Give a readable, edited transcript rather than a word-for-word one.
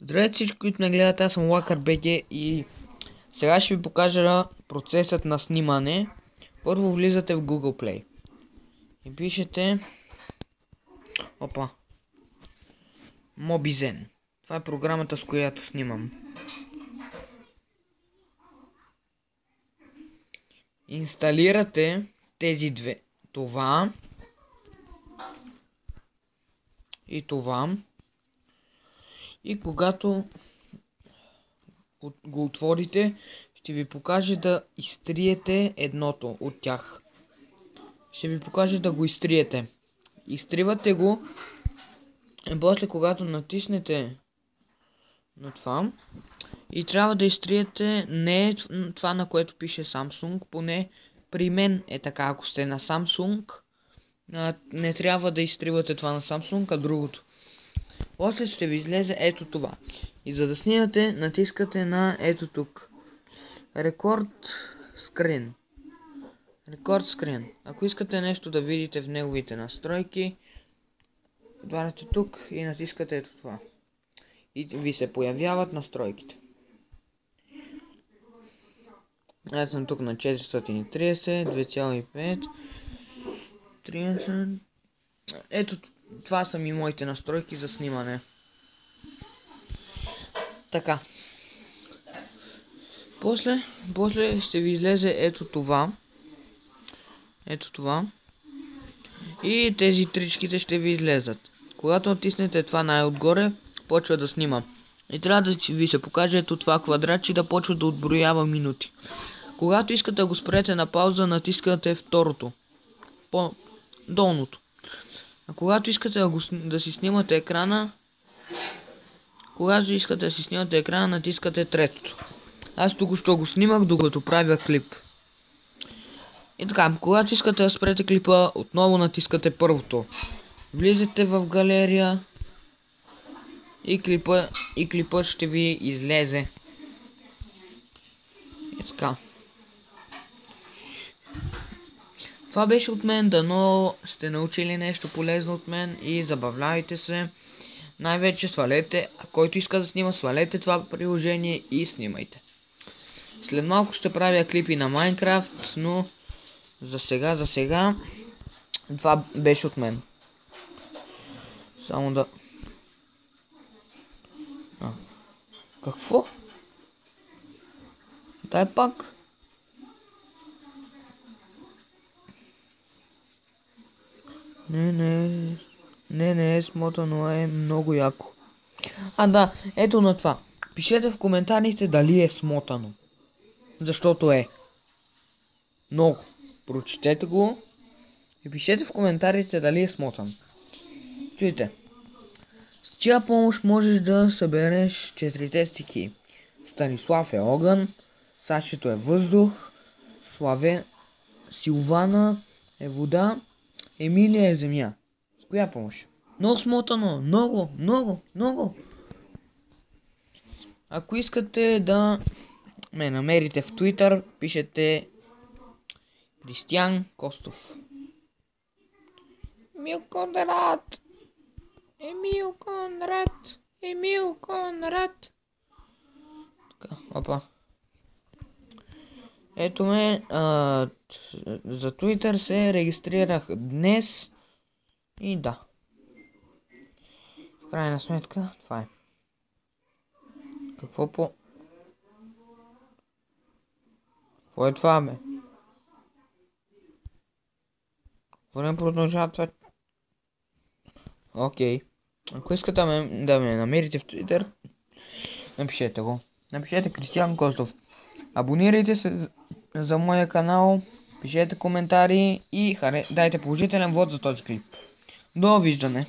Здравейте всички, които ме гледат, аз съм LakarBG и сега ще ви покажа процесът на снимане. Първо влизате в Google Play и пишете Mobizen. Това е програмата, с която снимам. Инсталирате тези две. Това и това. И когато го отворите, ще ви покаже да изтриете едното от тях. Ще ви покаже да го изтриете. Изтривате го и после когато натиснете на това и трябва да изтриете не това, на което пише Samsung, поне при мен е така. Ако сте на Samsung, не трябва да изтривате това на Samsung, а другото. После ще ви излезе ето това. И за да снимате, натискате на ето тук. Рекорд скрин. Рекорд скрин. Ако искате нещо да видите в неговите настройки, отваряте тук и натискате ето това. И ви се появяват настройките. Аз съм тук на 430, 2,5, 30. Ето това са ми моите настройки за снимане. Така. После ще ви излезе ето това. Ето това. И тези тричките ще ви излезат. Когато натиснете това най-отгоре, почва да снима. И трябва да ви се покаже ето това квадратче да почва да отброява минути. Когато искате да го спрете на пауза, натискате второто. По-долното. А когато искате да си снимате екрана, натискате третото. Аз току-що го снимах, докато правя клип. И така, когато искате да спрете клипа, отново натискате първото. Влизате в галерия и клипът ще ви излезе. И така. Това беше от мен, дано сте научили нещо полезно от мен и забавлявайте се. Най-вече свалете, който иска да снима, свалете това приложение и снимайте. След малко ще правя клипи на Майнкрафт, но за сега това беше от мен. Само да... Какво? Дай пак. Не е смотано, е много яко. Да, ето на това. Пишете в коментарите дали е смотано. Защото е. Много. Прочетете го и пишете в коментарите дали е смотан. Чуйте. С чия помощ можеш да събереш 4 стихии? Станислав е огън, Сашето е въздух, Силвана е вода, Емилия е земя. С коя помощ? Много смотано. Много. Ако искате да ме намерите в Twitter, пишете Кристиян Костов. Емил Конрад. Така, Ето ме, за Twitter се регистрирах днес и да. В крайна сметка, това е. Какво е това, бе? Какво не продължава това? Окей. Ако искате да ме намерите в Twitter, напишете го. Напишете Кристиян Костов. Абонирайте се за моя канал, пишете коментари и дайте положителен вод за този клип. Довиждане!